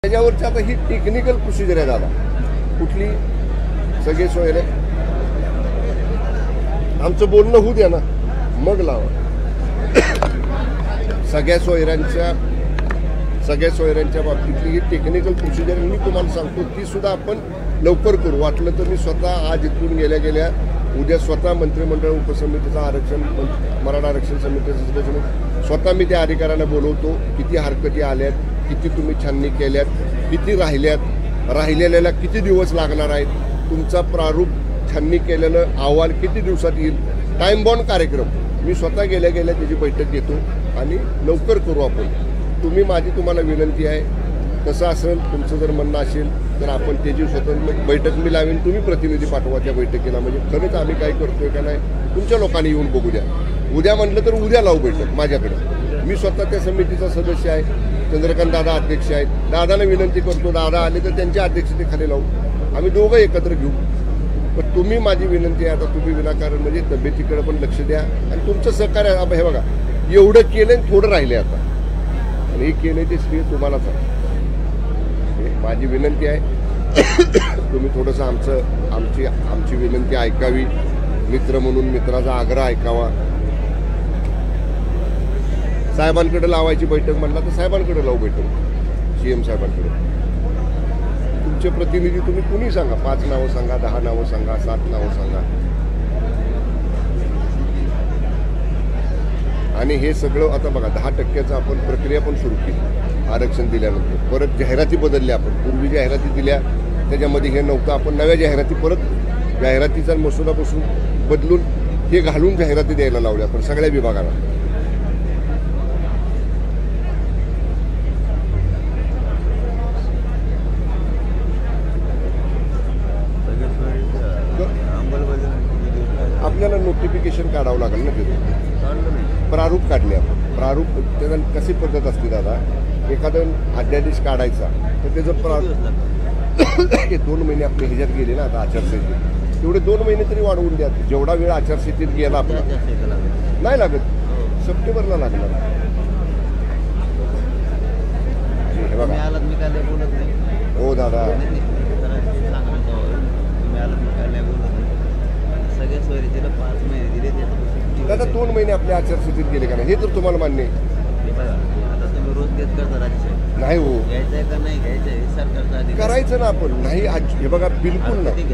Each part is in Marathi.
त्याच्यावरची आता ही टेक्निकल प्रोसिजर आहे दादा. कुठली सगळे सोयरे आमचं बोलणं होऊ द्या ना, मग लावा. सगळ्या सोयऱ्यांच्या बाबतीतली ही टेक्निकल प्रोसिजर मी तुम्हाला सांगतो, ती सुद्धा आपण लवकर करू. वाटलं तर मी स्वतः आज इथून गेल्या उद्या स्वतः मंत्रिमंडळ उपसमितीचं आरक्षण, मराठा आरक्षण समितीचं सदस्य म्हणून स्वतः मी त्या अधिकाऱ्याला बोलवतो. किती हरकती आल्यात, किती तुम्ही छाननी केल्यात, किती राहिलेल्याला किती दिवस लागणार आहेत, तुमचा प्रारूप छाननी केलेलं अहवाल किती दिवसात येईल, टाईम बॉन्ड कार्यक्रम मी स्वतः गेल्या त्याची बैठक घेतो आणि लवकर करू आपण. तुम्हाला विनंती आहे, तसं असेल तुमचं जर म्हणणं असेल तर आपण त्याची स्वतंत्र बैठक मी लावेन, तुम्ही प्रतिनिधी पाठवा त्या बैठकीला. म्हणजे खरंच आम्ही काय करतोय का नाही तुमच्या लोकांनी येऊन बघू द्या. उद्या म्हटलं तर उद्या लावू बैठक माझ्याकडे. मी स्वतः त्या समितीचा सदस्य आहे, चंद्रकांत दादा अध्यक्ष आहेत. दादाला विनंती करतो, दादा आले तर त्यांच्या अध्यक्षतेखाली लावू, आम्ही दोघं एकत्र घेऊ. पण तुम्ही माझी विनंती आहे, आता तुम्ही विनाकारण म्हणजे तब्येतीकडे पण लक्ष द्या आणि तुमचं सहकार्य. हे बघा, एवढं केलं थोडं राहिले आता, आणि हे केलं ते श्रेय तुम्हालाच आहे. माझी विनंती आहे, तुम्ही थोडंसं आमची विनंती ऐकावी. मित्र म्हणून मित्राचा आग्रह ऐकावा. साहेबांकडे लावायची बैठक म्हणला तर साहेबांकडे लावू बैठक, CM साहेबांकडे. तुमचे प्रतिनिधी तुम्ही कुणी सांगा, 5 नावं सांगा, 10 नावं सांगा, 7 नावं सांगा. आणि हे सगळं आता बघा 10% आपण प्रक्रिया पण सुरू केली आरक्षण दिल्यानंतर. परत जाहिराती बदलल्या आपण. पूर्वी जाहिराती दिल्या त्याच्यामध्ये हे नव्हतं, आपण नव्या जाहिराती परत जाहिरातीचा मसुदापासून बदलून हे घालून जाहिराती द्यायला लावल्या आपण सगळ्या विभागाला. आपल्याला नोटिफिकेशन काढावं लागेल ना, तिथे प्रारूप काढले आपण. प्रारूप त्याला कशी पद्धत असते दादा, एखादं अध्यादेश काढायचा तर त्याचं प्रारूप हे 2 महिने आपले ह्याच्यात गेले ना आता आचारसंहितेत, तेवढे 2 महिने तरी वाढवून द्या. जेवढा वेळ आचारसंहितेत गेला आपला नाही लागत, सप्टेंबरला लागणार. हे बघा हो दादा, दादा 2 महिने आपल्या आचारसंहितेत गेले का नाही हे तर तुम्हाला मान्य आहे. नाही हो, करायचं ना आपण. नाही हे बघा बिलकुल नाही,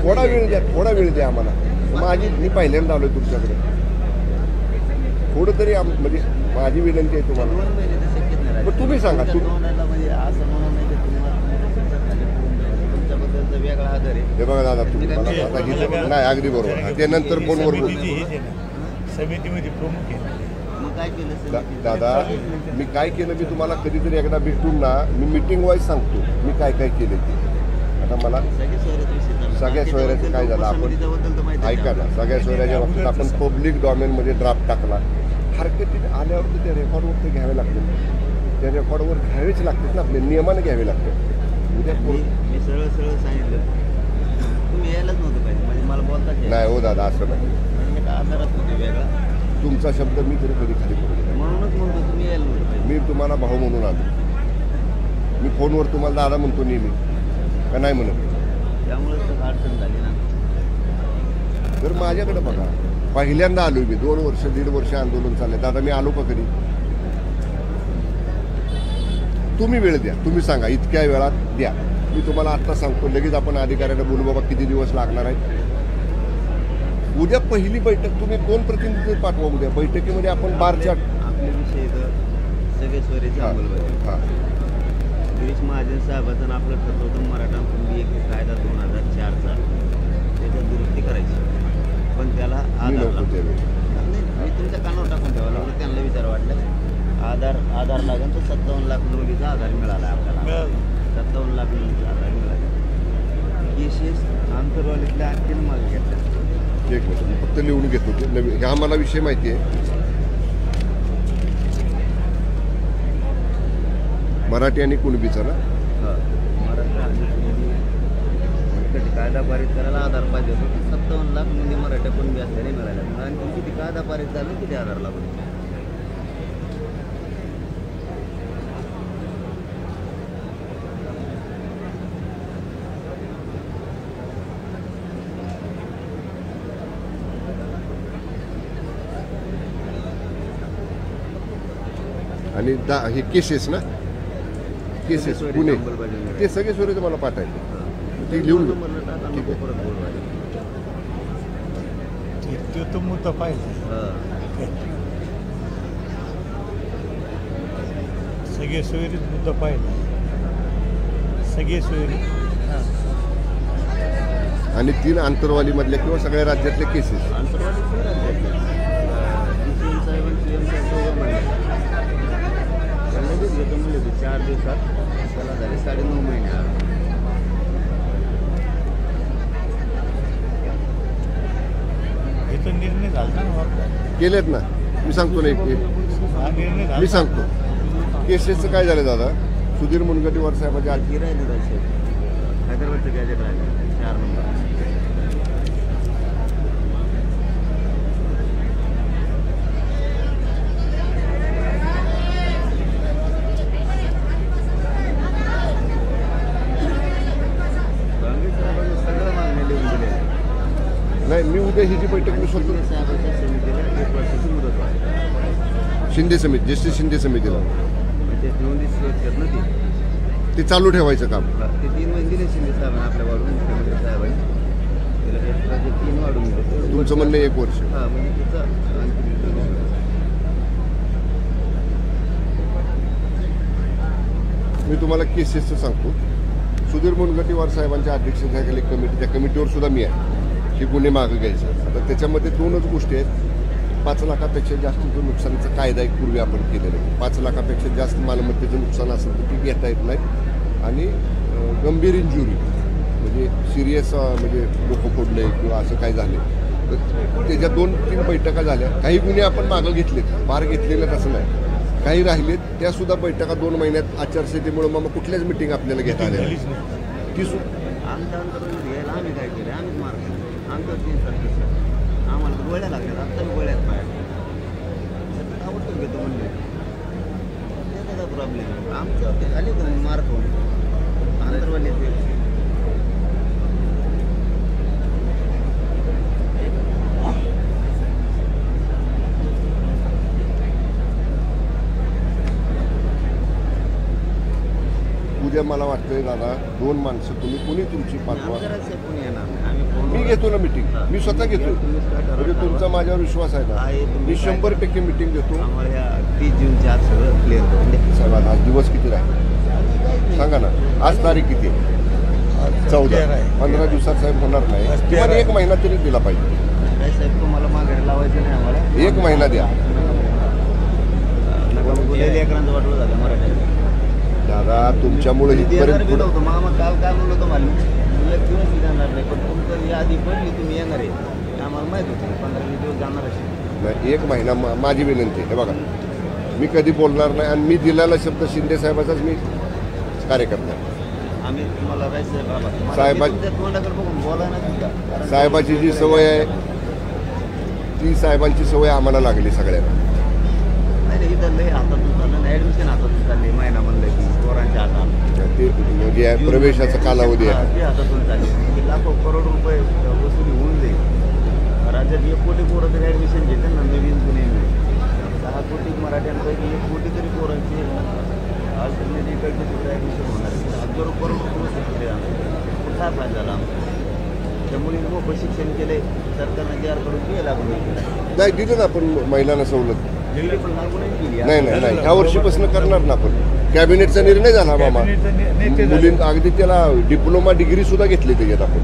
थोडा वेळ द्या आम्हाला. मी पहिल्यांदा आलोय तुमच्याकडे, थोडं तरी म्हणजे माझी विनंती आहे तुम्हाला. मग तुम्ही सांगा, हे बघा दादा तुम्ही मला नाही अगदी बरोबर, ते नंतर फोनवर बोलू. समितीमध्ये प्रमुख आहे. दादा मी काय केलं, मी तुम्हाला कधीतरी एकदा भेटून ना मी मीटिंग वाईज सांगतो मी काय केलं ते. आता मला सगळ्या सोयऱ्याचं काय झालं, आपण ऐका ना, सगळ्या सोयऱ्याच्या बाबतीत आपण पब्लिक डॉमेनमध्ये ड्राफ्ट टाकला. हरकतीने आल्यावर तर त्या रेकॉर्डवर ते घ्यावे लागतील, त्या रेकॉर्डवर घ्यावेच लागतात ना, आपल्या नियमाने घ्यावे लागतात. उद्या मी सरळ सांगितलं, तुम्ही यायलाच नव्हतं पाहिजे, म्हणजे मला बोलता नाही हो दादा, असं नाही. आधारात होते वेगळा तुमचा शब्द मी तरी कधी खाली करू, म्हणूनच म्हणतो तुम्ही यायला नव्हतं पाहिजे. मी तुम्हाला भाऊ म्हणून आलो. मी फोनवर तुम्हाला दादा म्हणतो नेहमी का नाही म्हणत, त्यामुळेच तर अडचण झाली ना. तर माझ्याकडे बघा, पहिल्यांदा आलो मी, 2 वर्ष 1.5 वर्ष आंदोलन चाललंय. दादा मी आलो का कधी? तुम्ही वेळ द्या, तुम्ही सांगा इतक्या वेळात द्या. मी तुम्हाला आत्ता सांगतो, लगेच आपण अधिकाऱ्याला बोलू बाबा किती दिवस लागणार आहे. उद्या पहिली बैठक, तुम्ही 2 प्रतिनिधी पाठवा उद्या बैठकीमध्ये. आपण बारच्या आपले विषय सगळे स्वरीचे अंमलबजावणी. गिरीश महाजन साहेबांचं आपलं ठरलं होतं मराठा कुणबी कायदा 2004चा, त्याच्यात दुरुस्ती करायची, पण त्याला आधार मी तुमच्या कानावर टाकून ठेवायला लागलं. त्यांना विचार वाटलं आधार लागेल तर 57 लाख नोंदीचा आधार मिळाला आपल्याला. 57 लाख नोंदीचा आधार मिळाला. केसेस आंतरवालीतल्या आणखीन मागे घेतल्या. एक मिनिट, मी फक्त लिहून घेतो ते, हा मला विषय माहिती आहे. मराठी आणि कुणबीचा ना, मराठा आणि कुणबी कायदा पारित करायला आधार पाहिजे होतं. 57 लाख नोंदी मराठा कुणबी असल्याने मिळाल्या. आणि किती कायदा पारित झालं, किती आधार लागतो. आणि हे केसेस ना, केसेस सगळे पुणे, अंमलबजावणी. ते सगळे स्वरूप मला पाठायचे, ते लिहून घेऊ. नंबरला टाका, ठीक नको आहे. परत बोलवायला. तो मुद्दा पाहिजे. सगळे सोयरीच मुद्दा पाहिजे. सगळे सोयरी आणि 3 आंतरवालीमधल्या किंवा सगळ्या राज्यातल्या केसेस. आंतरवाली खूप राज्यातले. DCM साहेब आणि CM साहेब दोघं म्हणले. त्यांना लगेच घेतो म्हणले होते 4 दिवसात. त्याला झाले 9.5 महिने. हे तर निर्णय झाला ना आपला. केलेत ना, मी सांगतो ना हा निर्णय झाला. मी सांगतो केसेसचं काय झालं दादा. सुधीर मुनगंटीवार साहेबांच्या बाकी राहिले राहिले. हैदराबादचं गॅजेट राहिलं 4 नंबर. सगळं मागणी लिहून दिले. नाही, मी उद्या ही जी बैठक मी स्वतः साहेबांच्या समितीला 1 वर्षाची मुदत वाढ. शिंदे समिती, जस्टिस शिंदे समितीला ते नोंदी करत ना ते चालू ठेवायचं काम. ते 3 महिने दिले शिंदे साहेबांना आपल्या वाढून, मुख्यमंत्री साहेबांनी त्याला एक्स्ट्राचे 3 वाढून दिले. तुमचं म्हणणं 1 वर्ष. हां, म्हणजे तिचं आणखी मी तुम्हाला केसेसचं सांगतो. सुधीर मुनगंटीवार साहेबांच्या अध्यक्षतेखाली कमिटी, त्या कमिटीवर सुद्धा मी आहे की गुन्हे मागं घ्यायचे. आता त्याच्यामध्ये 2च गोष्टी आहेत. 5 लाखापेक्षा जास्तीचं नुकसानीचा कायदा एक पूर्वी आपण केलेला आहे. 5 लाखापेक्षा जास्त मालमत्तेचं नुकसान असेल तर ती घेता येत नाही. आणि गंभीर इंजुरी म्हणजे सिरियस म्हणजे डोकं फोडले किंवा असं काय झाले तर त्याच्या 2-3 बैठका झाल्या. काही गुन्हे आपण मागं घेतलेत, फार घेतलेले असं नाही, काही राहिलेत. त्यासुद्धा बैठका 2 महिन्यात आचारसंहितेमुळे मग कुठल्याच मिटिंग आपल्याला घेता आल्या झालीच नाही. ती आमच्या अंतर्गत घ्यायला आम्ही काय केलं, आम्हीच मारतो. आमचं 3 तारखेचं आम्हाला गोळ्या लागल्यात. आत्ता मी गोळ्यात पाहिजे आवडतो घेतो म्हणले. त्याचा काय प्रॉब्लेम आमचं ते झाले का मारतो अंतर्वाली. उद्या मला वाटतंय दादा 2 माणसं तुम्ही कुणी तुमची पाठवा. आमच्या कोणी येणार नाही. आम्ही फोन मी घेतो ना मिटिंग, मी स्वतः घेतो. म्हणजे तुमचा माझ्यावर विश्वास आहे ना, मी 100% मिटिंग घेतो. आम्हाला या 30 जूनच्या आत सगळं क्लिअर करून द्या. साहेब आज दिवस किती राहील सांगा ना. आज तारीख किती आहे? 14. 15 दिवसात साहेब होणार नाही. किंवा 1 महिना तरी दिला पाहिजे. काय साहेब तुम्हाला माघारी लावायचं नाही आम्हाला. 1 महिना द्या नका बोलायला लेकरांचं वाटलं झालं मराठीत. दादा. तुमच्यामुळे देणार इथपर्यंत बी नव्हतं. मामा काल काय म्हणलं होतं मला, एक दिवस जाणार नाही, पण तुमचं यादी पडली तुम्ही येणार आहे हे आम्हाला माहित होतं. 15-20 दिवस जाणार असेल. नाही, 1 महिना माझी विनंती आहे. हे बघा, मी कधी बोलणार नाही आणि मी दिलेला शब्द शिंदे साहेबाचाच मी कार्यकर्ता आहे. आम्ही तुम्हाला राहायचं साहेबा- तुमच्या तोंडाकडे बघून बोलाय ना तुमचा. कारण साहेबाची जी सवय आहे ती साहेबांची सवय आम्हाला लागली सगळ्यांना. नाही नाही, इथं लय हातातून चाललं, ॲडमिशन हातातून चालली. महिना म्हणलं की पोरांच्या हातात ते म्हणजे प्रवेशाचा कालावधी आहे. ते हातातून चालली. की लाखो करोड रुपये वसुली होऊन जाईल. राज्यात 1 कोटी पोरं तरी ॲडमिशन घेते ना नवीन पुणे. 6 कोटी मराठ्यांपैकी 1 कोटी तरी पोरांची अल्टरनेट इकडचे सुद्धा ॲडमिशन होणार आहे. हजारो करोड रुपये वसूल केले आम्ही. काय फायदा झाला आमचा? त्यामुळे मोफत शिक्षण केले सरकारनं जे करून ते लागू केलं. नाही दिलं ना आपण महिलांना सवलत. दिली पण लागू नाही केली. नाही ह्या वर्षीपासून करणार ना आपण. कॅबिनेटचा निर्णय झाला मामा. मुलीं अगदी त्याला डिप्लोमा डिग्री सुद्धा घेतली त्याच्यात आपण.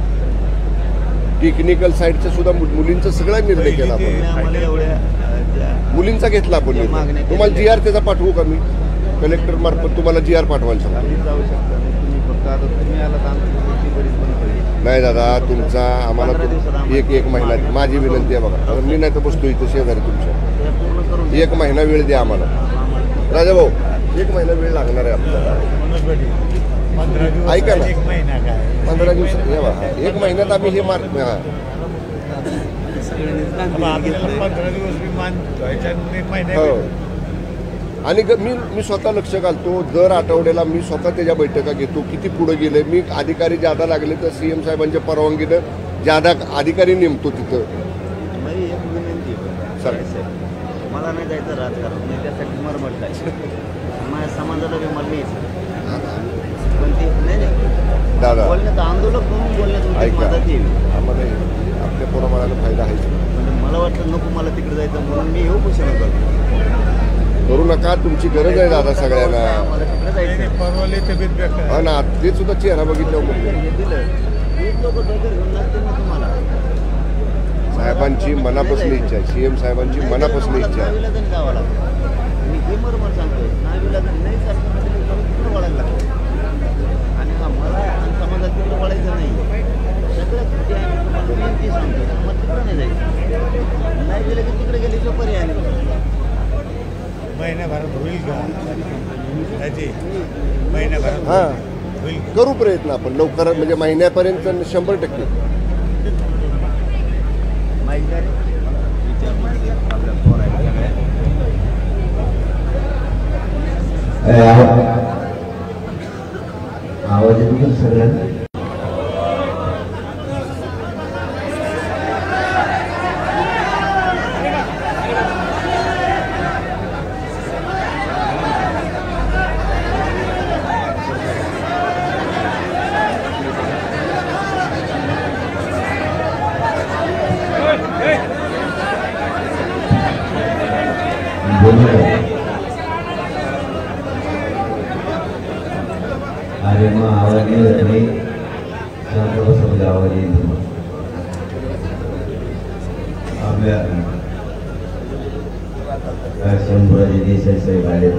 टेक्निकल साईडचा सुद्धा मुलींचा सगळा निर्णय केला आपण. तुम्ही आम्हाला एवढ्या मुलींचा घेतला आपण निर्णय. तुम्हाला GR त्याचा पाठवू का मी? कलेक्टर मार्फत तुम्हाला GR पाठवायला सांगतो. काही जाऊ शकता नाही. तुम्ही फक्त आता तुम्ही आला तर आमची गोष्टी बरीच बंद पडली. नाही दादा, तुमचा आम्हाला 15 दिवसात आम्हाला 1 महिना माझी विनंती आहे. बघा, आता मी नाही तर बसतो इथं शेजारी तुमच्या. ते पूर्ण करून 1 महिना वेळ द्या आम्हाला. राजा भाऊ, 1 महिना वेळ लागणार आहे आपल्याला. मनोज पाटील, 15 दिवस ऐका ना. 1 महिना काय 15 दिवसात हे बघा, 1 महिन्यात आम्ही हे मार्क सगळ्यांनी अब कागदी आपल्याला घेतलंय. 15 दिवस मी मान धुवायच्या आणि 1 महिना हो. आणि मी स्वतः लक्ष घालतो. दर आठवड्याला मी स्वतः त्याच्या बैठका घेतो. किती पुढे गेले. मी अधिकारी ज्यादा लागले तर CM साहेबांच्या परवानगीनं ज्यादा अधिकारी नेमतो तिथं. नाही, एक विनंती आहे. सर. साहेब, मला मला नाही जायचं राजकारण नाही त्यासाठी मरमट जायचं माझ्या समाजाला बी मला न्यायचं पण ते नाही दादा बोलण्यात आंदोलक म्हणून बोलण्यात ऐका मदत येईल आम्हाला आपल्या पोराबाळाला फायदा आहे म्हणजे मला वाटतं नको मला तिकडे जायचं म्हणून मी येऊ पोषण करतो करू नका तुमची गरज आहे दादा सगळ्यांना मला तिकडे जायचं परवाले तब्येत बेकार हा ना ते सुद्धा चेहरा बघितल्यावर मग हे दिलं खूप लोक डोक्यात घेऊन लागतील ना तुम्हाला साहेबांची मनापासून इच्छा आहे सीएम साहेबांची मनापासून इच्छा आहे नाविलाजन गावा लागतं मी हे बरोबर सांगतोय नाविलाजन नाही चालतं तिकडे वळायला लागतं आणि हा मला आणि समाजात तिकडे वळायचं नाही सगळं खोटी आहे मी तुम्हाला मेन ती सांगतो मग तिकडं नाही जायचं नाही गेलं की तिकडे गेले तो पर्याय नाही महिन्याभरात होईल का त्याची महिन्याभरात हा होईल का? करू प्रयत्न आपण लवकर म्हणजे महिन्यापर्यंत 100% माहिती आहे आपल्या पोरायला सगळ्या आवाज येतो सगळ्यांना अरे मग आवाज येत नाही समजा आवाज येईल आपल्या शंभराजी देशाचे साहेब आले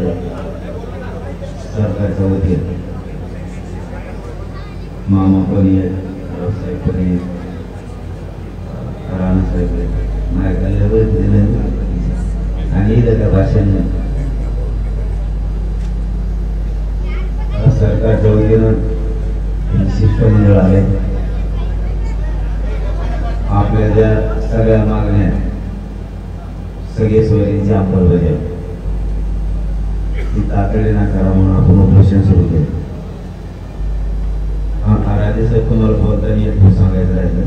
सरकारच्या वतीने मामा पण आहेत रावसाहेब पण आहेत राणासाहेब माझ्या दिलं आणि त्या भाषण सरकारच्या वतीनं शिष्टमंडळ आहे आपल्या ज्या सगळ्या मागण्या सगळे सोयींची अंमलबजावणी ती तातडीनं करा म्हणून आपण उपोषण सुरू केलं राजेसाहेब तुम्हाला बोलताना एक सांगायचं राहिलं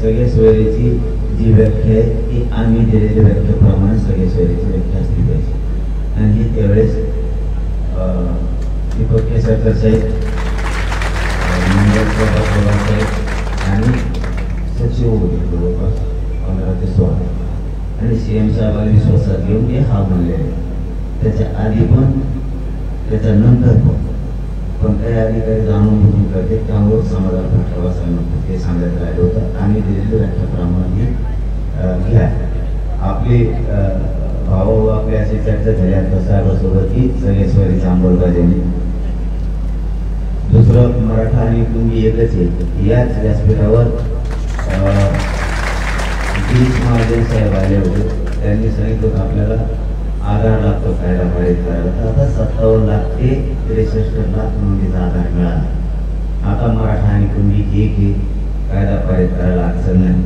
सगळे सोयीची जी व्याख्या आहे ती आम्ही दिलेल्या व्याख्येप्रमाणे सगळे सोयीची व्याख्या असली पाहिजे आणि ही त्यावेळेस दीपक केसरकर साहेब मंगल साहेब आणि सचिव होते जवळपास 15 ते 16 आणि सीएम साहेबांनी विश्वासात घेऊन हे हा म्हणले त्याच्या आधी पण त्याच्यानंतर पण काही अधिकारी जाणून बुजून करते त्यामुळे समाजाला फटका बसायला नको ते सांगायचं राहिलं होतं आम्ही दिलेल्या व्याख्याप्रमाणे घ्या आपली भाऊ आपली अशी चर्चा झाली आता साहेबांसोबत की सगळे स्वरीच्या अंमलबजावणी दुसरं मराठा आणि कुणबी एकच आहे याच व्यासपीठावर गिरीश महाजन साहेब आले होते त्यांनी सांगितलं आपल्याला आधार लागतो कायदा पारित करायला तर आता 57 लाख ते 63 लाख नोंदीचा आधार मिळाला आता मराठा आणि कुणबी एक कायदा पारित करायला अडचण नाही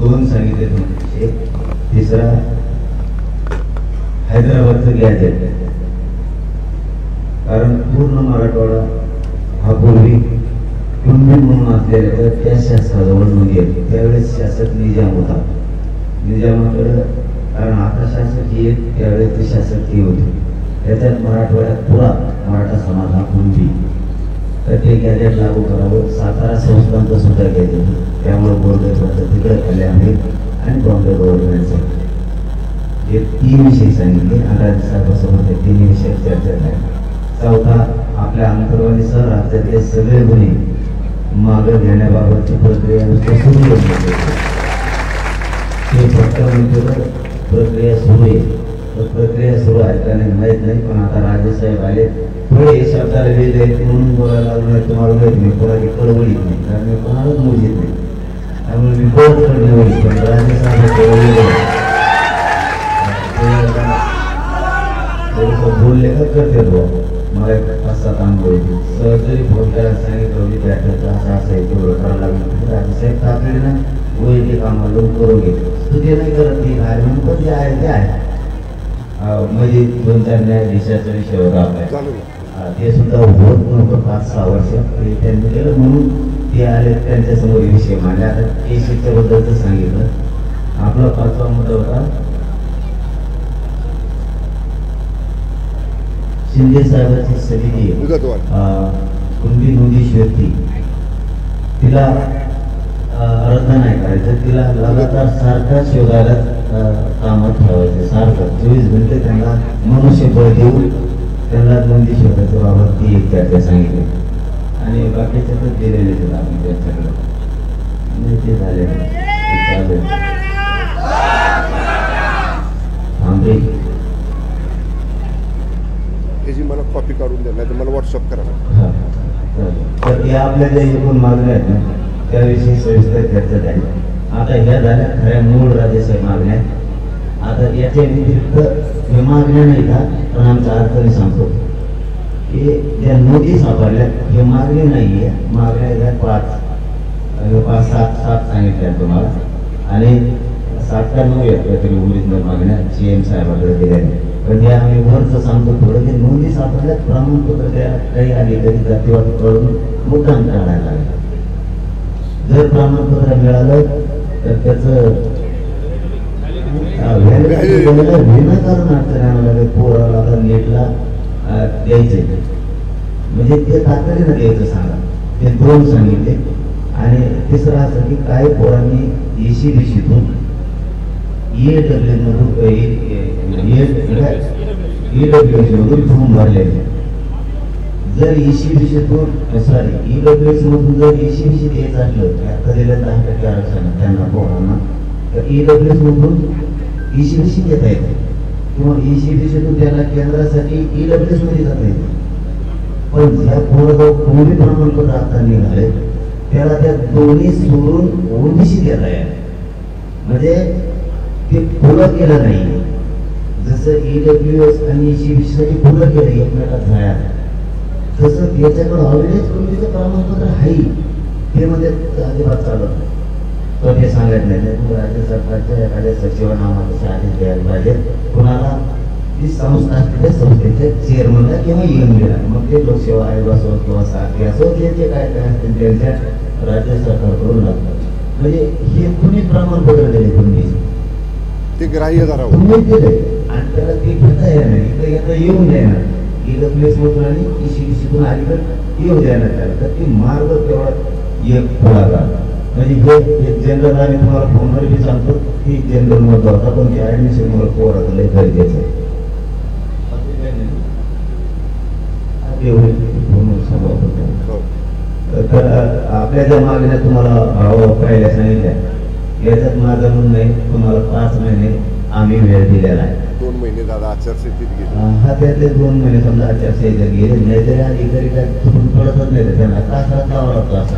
2 सांगितले तुम्ही तिसरा हैदराबादचं गॅजेट कारण पूर्ण मराठवाडा हा पूर्वी कुणबी म्हणून असलेल्या तर त्या शासनाजवळ नोंदी आहे त्यावेळेस शासक निजाम होता निजामाकडे कारण आता शासक ही एक त्यावेळेस ते शासक ही होते त्याच्यात मराठवाड्यात पुरा मराठा समाज हा कुणबी तर ते गॅजेट लागू करावं सातारा संस्थांचं सुद्धा गॅजेट त्यामुळे बोर्डाचं तिकडे कल्याण आहे आणि बॉम्बे गव्हर्नमेंटचं हे 3 विषय सांगितले आणि राज्यसभासोबत हे 3 विषय चर्चा झाली चौथा आपल्या अंतर्वालीसह राज्यातले सगळे गुन्हे मागे घेण्याबाबतची प्रक्रिया सुरू होती ते फक्त म्हणतो प्रक्रिया सुरू आहे तर प्रक्रिया सुरू आहे का नाही माहीत नाही पण आता राजेसाहेब आले थोडे शब्दाला वेळ आहेत म्हणून बोलायला लागणार तुम्हाला माहित नाही कोणाची कळवळीत नाही कारण मी कोणालाच मोजित नाही त्यामुळे मी कोण कळवळी पण राजेसाहेब बोलले का करते तो मला 5-7 अनुभव जरी फोन करायला सांगितलं विद्यार्थ्याचं असं असं आहे तेवढं करायला लागलं राजेसाहेब तातडीनं वैयक्तिक आम्हाला करून घेतो स्तुती नाही करत नाही धार्मिक पण जे आहे ते आहे म्हणजे 2-4 न्यायाधीशाच्या विषयावर आपल्या ते सुद्धा होत नव्हतं 5-6 वर्ष त्यांनी केलं म्हणून ते आले त्यांच्यासमोर विषय मांडले आता केसीच्या बद्दलचं सांगितलं आपला 5वा मुद्दा होता शिंदे साहेबांची समिती मुदतवाढ. कुंडी नोंदी शेती तिला रद्द नाही करायचं, तिला लगातार सारखा शोधायला कामात ठेवायचं, सारखं 24 घंटे त्यांना मनुष्यबळ देऊन त्यांना नोंदी शोधायचं बाबत ती एक चर्चा सांगितली आणि बाकीच्या तर दिलेले आम्ही त्यांच्याकडे ते झाले चालेल थांबे त्याची मला कॉपी काढून द्या, नाही तर मला व्हॉट्सअप करा. हा तर या आपल्या ज्या एकूण मागण्या आहेत ना त्याविषयी सविस्तर चर्चा झाली. आता ह्या झाल्या खऱ्या मूळ राज्याच्या मागण्या. आता याच्या व्यतिरिक्त हे मागण्या नाही का, पण आमचा अर्थ मी सांगतो की ज्या नोंदी सापडल्या हे मागणी नाही आहे, मागण्या ह्या 5-7 सांगितल्या तुम्हाला आणि 7 का 9 आहेत काहीतरी ओरिजिनल मागण्या CM साहेबांकडे दिल्या. पण त्या आम्ही वरचं सांगतो थोडं की नोंदी सापडल्या प्रमाणपत्र त्या काही आली तरी जातीवाद करून मुद्दाम काढायला लागलं. जर प्रमाणपत्र मिळालं तर त्याचं विनाकारण अडचण आणायला लागेल. पोराला आता नेटला द्यायचे म्हणजे ते तातडीनं द्यायचं सांगा, ते 2 सांगितले. आणि तिसरं असं की काही पोरांनी ECDCतून EWS मधून फॉर्म भरलेले. जर ECDCतून EWS मधून जर ECDC द्यायचं असलं आता दिलं 10% आरक्षण त्यांना पोरांना तर EWS मधून ECDC देता येते किंवा ECDCतून त्यांना केंद्रासाठी EWS मध्ये जाता येते. पण ज्या पोराजवळ पूर्वी प्रमाणपत्र आता निघाले त्याला त्या दोन्ही सोडून OBC देता येईल. म्हणजे ते खुलं केलं नाही. जसं EWS आणि ECDC साठी खुलं केलं एकमेकात झाल्या तसं याच्याकडे ऑलरेडी पूर्वीचं प्रमाणपत्र आहे ते म्हणजे अजिबात चालत नाही. तर हे सांगायचं नाही. राज्य सरकारच्या एखाद्या सचिवांना आम्हाला आदेश द्यायला पाहिजे कुणाला ती संस्था असलेल्या संस्थेच्या चेअरमनला किंवा EMला, मग ते लोकसेवा आयोग असो किंवा सारखे असो जे काय असतील त्यांच्या राज्य सरकारकडून लागतात. म्हणजे हे कुणी प्रमाणपत्र दिले तुम्ही ते ग्राह्य धरावं तुम्ही दिले आणि त्याला ते घेता येणार नाही, इकडे येता येऊन देणार EWS मधून आणि ECDCतून अलीकडे येऊ देणार त्याला. तर ती मार्ग तेवढा एक पुढाकार म्हणजे हे जनरल आम्ही तुम्हाला फोनवर बी सांगतो की जनरल मत होता पण ते ऍडमिशन मला पोराचं लय गरजेचं आहे. तर आपल्या ज्या मागण्या तुम्हाला पहिल्या सांगितल्या याच्यात माझं म्हणणं आहे तुम्हाला 5 महिने आम्ही वेळ दिलेला आहे. 2 महिने दादा आचारसंहितेत गेले. हा त्यातले 2 महिने समजा आचारसंहितेत गेले नाही तरी अधिकारी काय चुकून पडतच नाही त्यांना तासात लावा लागतो असा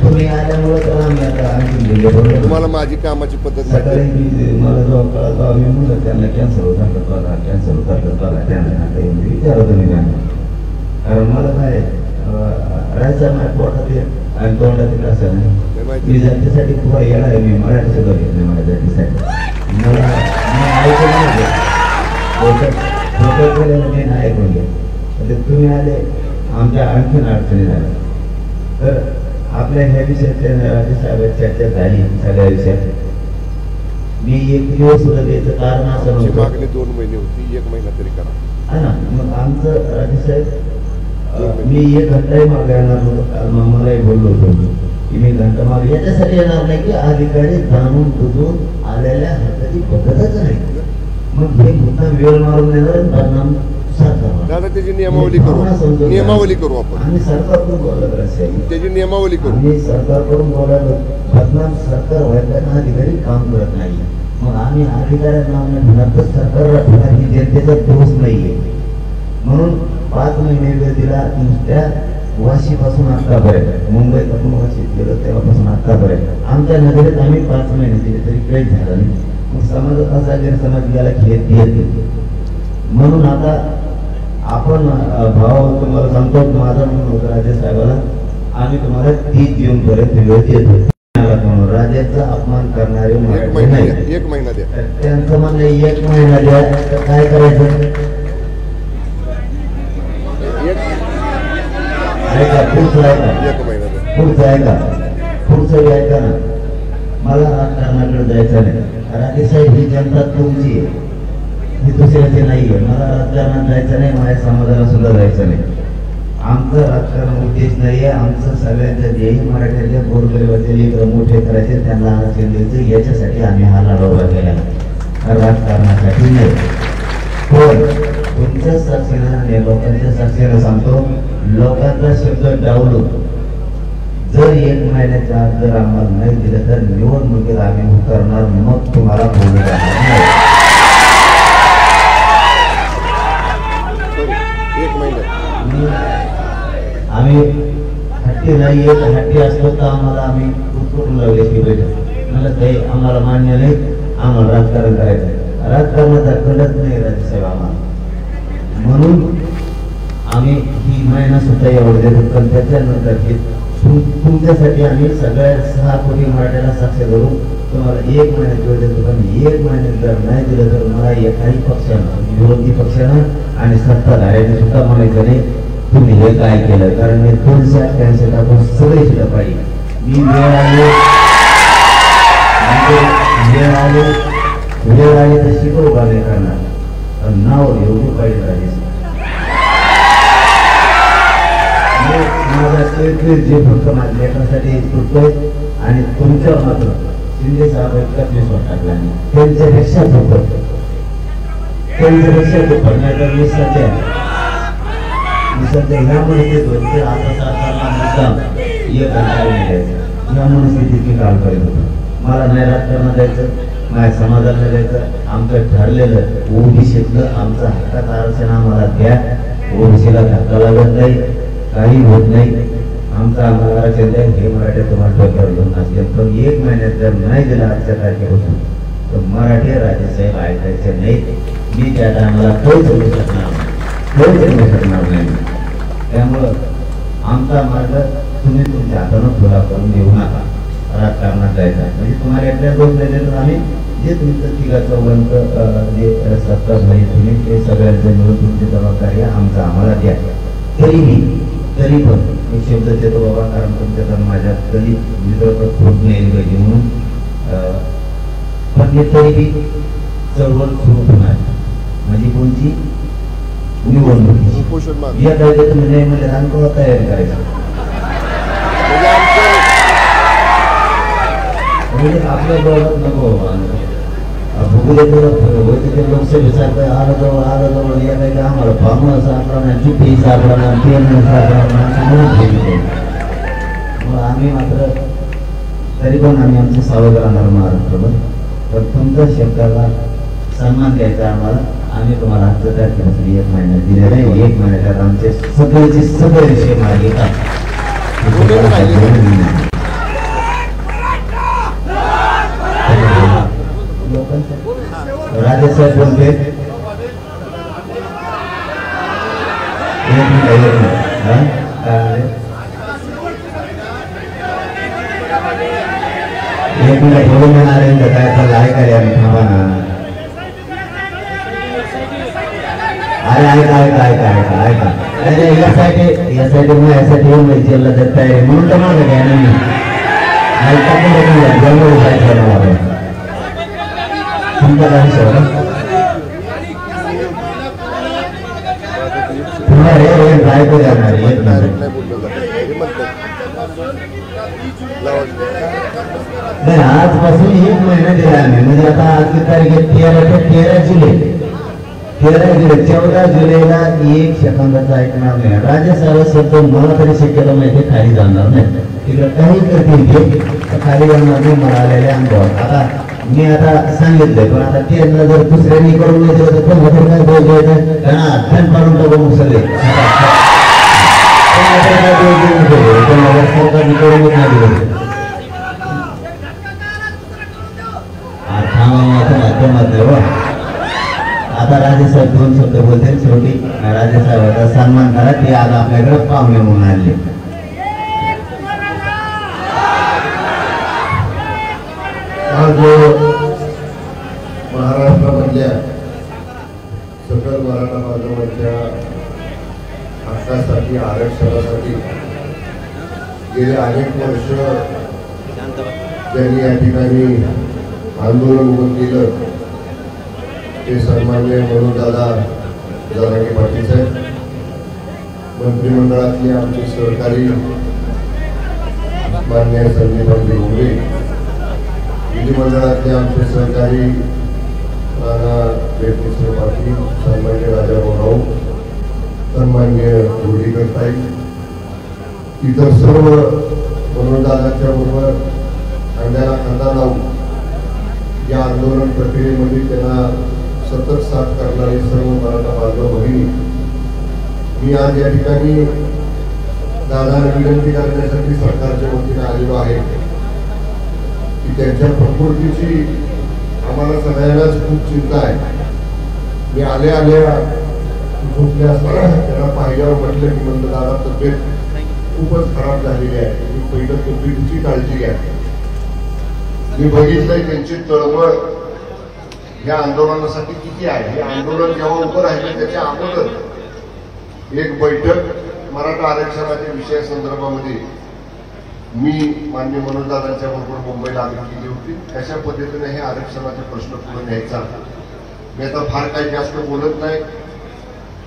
तुम्ही आल्यामुळे तर आम्ही आता आणखी गेले. तुम्हाला माझी कामाची पद्धत सकाळी मला जेव्हा कळत मी म्हणलं त्यांना कॅन्सर होतात बघा कॅन्सर होतात बघा त्यांना विचारतो मी त्यांना. कारण मला काय राहायचं माझ्या पोटात आणि तोंडात असं नाही. मी जातीसाठी खूप येणार आहे. मी मराठी सुद्धा घेत नाही माझ्या जातीसाठी. मला मी नाही ऐकून घेत. तुम्ही आले आमच्या आणखीन अडचणी झाल्या. तर आपल्या ह्या विषयात राज्य साहेब चर्चा झाली सगळ्या विषयात. मी 1 दिवस सुद्धा द्यायचं कारण असं नव्हतं. मागणी 2 महिने होती, 1 महिना तरी करा. हा ना मग आमचं राज्य साहेब मी 1 घंटाही मागे येणार होतो. काल मलाही बोललो होतो की मी घंटा मागे याच्यासाठी येणार नाही की अधिकारी जाणून बुजून आलेल्या हाताची पद्धतच नाही. मग हे पुन्हा वेळ मारून देणार परिणाम दादा त्याची नियमावली करू आपण. आम्ही सरकारकडून बोलत असेल त्याची नियमावली करू. आम्ही सरकारकडून बोलायला बदनाम सरकार व्हायला अधिकारी काम करत नाही. मग आम्ही अधिकाऱ्यांना म्हणणार तर सरकार ही जनतेचा दोष नाहीये. म्हणून 5 महिने वेळ दिला नुसत्या वाशीपासून आतापर्यंत मुंबईपासून वाशीत गेलं तेव्हापासून आतापर्यंत आमच्या नगरीत आम्ही 5 महिने दिले तरी काहीच झालं नाही. मग समाजात असा गैरसमाज गेला खेळ घेत. म्हणून आता आपण भाव तुम्हाला सांगतो माझा म्हणून होतं राज्य साहेबाला आम्ही तुम्हाला 30 जूनपर्यंत वेळ देतो. राज्याचा अपमान करणारे 1 महिना द्या. त्यांचं म्हणणं 1 महिना द्या तर काय करायचं ऐका पुढचं ऐका 1 महिना द्या. पुढचं ऐका पुढचं ऐका ना. मला राजकारणाकडे जायचं नाही. राजेसाहेब ही जनता तुमची आहे, ही दुसऱ्याची नाही आहे. मला राजकारणात जायचं नाही, माझ्या समाजाला सुद्धा जायचं नाही. आमचं राजकारण उद्देश नाही आहे. आमचं सगळ्यांचं ध्येय मराठ्याच्या गोरगरिबाचे लेकरं मोठे करायचे, त्यांना आरक्षण द्यायचं, याच्यासाठी आम्ही हा लढा उभा केला, राजकारणासाठी नाही. पण तुमच्या साक्षीनं आणि लोकांच्या साक्षीनं सांगतो, लोकांचा शब्द डावलून जर 1 महिन्याच्या आत जर आम्हाला नाही दिलं तर निवडणुकीत आम्ही उतरणार, मग तुम्हाला बोलू जाणार नाही. 1 महिन्यात आम्ही हट्टी नाही येत. हट्टी असतो तर आम्हाला आम्ही उत्तरून लावल्याची बैठक मला काही आम्हाला मान्य नाही. आम्हाला राजकारण करायचं, राजकारणाचा कळत नाही राजसाहेब आम्हाला, म्हणून आम्ही ही महिना सुद्धा एवढं देतो. पण त्याच्यानंतर तुमच्यासाठी आम्ही सगळ्या 6 कोटी मराठ्याला साक्ष धरून तुम्हाला 1 महिन्यात वेळ देतो. पण 1 महिन्यात जर नाही दिलं तर मला एकाही पक्षानं, विरोधी पक्षानं आणि सत्ताधाऱ्यांनी सुद्धा म्हणायचं नाही तुम्ही हे काय केलं. कारण मी 288 आपण सगळे सुद्धा पाहिजे. मी वेळ आले तर शिकवू का नाही करणार, पण नाव एवढी पाहिजे राजेश. जे फक्त माझ्या लेकरासाठी करतोय आणि तुमच्यावर मात्र शिंदे साहेब इतकाच विश्वास टाकला नाही. त्यांच्यापेक्षा दुप्पट, त्यांच्यापेक्षा दुप्पट नाही तर मी सध्या ह्या मनस्थितीत होते. आता सरकारला मुद्दाम एक ह्या मनस्थितीत मी काम करीत होतो. मला नाही राजकारणात जायचं, माझ्या समाजाला जायचं. आमचं ठरलेलं ओबीसीतलं आमचं हक्काचं आरक्षण आम्हाला द्या. ओबीसीला धक्का लागत नाही, काही होत नाही. आमचं आम्हाला आरक्षण द्या, हे मराठी तुम्हाला डोक्यावर घेऊन असतील. पण 1 महिन्यात जर नाही दिलं आजच्या तारखेपासून तर मराठी राजेसाहेब ऐकायचे नाहीत. मी त्या टायमाला काहीच होऊ शकणार नाही, काहीच होऊ शकणार नाही. त्यामुळं आमचा मार्ग तुम्ही तुमच्या हातानं खुला करून देऊ नका. राजकारणात जायचा म्हणजे तुम्हाला एकट्या दोष नाही देत. आम्ही जे तुमचं 3-4 जे सत्ता झाली तुम्ही ते सगळ्यांचं मिळून तुमची जबाबदारी आमचा आम्हाला द्या. तरी पण एक शब्द देतो बाबा, कारण तुमच्या माझ्यात कधी मित्रपद खूप नाही पाहिजे म्हणून. पण तरी चळवळ सुरू होणार म्हणजे कोणची निवडणुकीची. या कायद्यात म्हणजे रांगोळा तयारी करायची म्हणजे आपल्या बरोबर नको लोकसभेसारखं आलं जवळ या काही आम्हाला फॉर्म सापडा नाही, चिठ्ठी सापडा नाही, पेन सापडा. मग आम्ही मात्र तरी पण आम्ही आमचं सावध राहणार महाराष्ट्रावर. पण तुमच्या शब्दाला सन्मान द्यायचा आम्हाला. आम्ही तुम्हाला आजच्या तारखेपासून 1 महिन्यात दिले नाही. 1 महिन्यात आमचे सगळे विषय मागे येतात. राजेसाहेब बोलते एक मिनिट बोलून देणार आहे काय चाललं आहे का आम्ही थांबा ना. ऐका यासाठी म्हणून तर माझं काय नाही तुमचा काही शोध रायको जाणार एक नाही. आजपासून 1 महिना दिला आम्ही म्हणजे आता आजची तारीख 13 जुलै 14 जुलैला 1 सेकंदाचा ऐकणार नाही. राजेसाहेब सध्या मला तरी शक्यता माहिती खाली जाणार नाही. तिकडे काही करतील ते खाली जाणार नाही. मला आलेल्या अनुभवात आता मी आता सांगितलंय. पण आता त्यांना जर दुसऱ्यांनी करून नाही दिलं तर पण काय बोलायचं कारण अध्ययन पाडून टाकून सगळे सरकारने करून नाही दिलं. आता राजेसाहेब 2 शब्द बोलतील. शेवटी राजेसाहेबांचा सन्मान करा. ते आज आपल्याकडे पाहुणे म्हणून आले. आज महाराष्ट्रामधल्या सकल मराठा बांधवांच्या हक्कासाठी आरक्षणासाठी गेले अनेक वर्ष त्यांनी या ठिकाणी आंदोलन उभं केलं ते सन्माननीय मनोजदादा जरांगे पाटील साहेब, मंत्रिमंडळातले आमचे सहकारी माननीय संदीप आंबे घोगरे, विधिमंडळातले आमचे सहकारी राणा जयकिशन पाटील, सन्मान्य राजाभाऊ, सन्मान्य गोडीकर ताई, इतर सर्व मनोजदादांच्या बरोबर खांद्याला खांदा लावून या आंदोलन प्रक्रियेमध्ये त्यांना सतत साथ करणारे सर्व मराठा बांधव भगिनी, मी आज या ठिकाणी दादांना विनंती करण्यासाठी सरकारच्या वतीने आलेलो आहे की त्यांच्या प्रकृतीची आम्हाला सगळ्यांनाच खूप चिंता आहे. मी आल्या झोपल्या असताना त्यांना पाहिल्यावर म्हटलं की म्हणलं दादा तब्येत खूपच खराब झालेली आहे, तुम्ही पहिलं तब्येतीची काळजी घ्या. मी बघितलंय त्यांची तळमळ या आंदोलनासाठी किती आहे. हे आंदोलन जेव्हा उभं राहिलं त्याच्या अगोदर एक बैठक मराठा आरक्षणाच्या विषयासंदर्भामध्ये मी माननीय मनोजदादांच्या बरोबर मुंबईला आम्ही केली होती. कशा पद्धतीने हे आरक्षणाचे प्रश्न पुढे न्यायचा. मी आता फार काही जास्त बोलत नाही,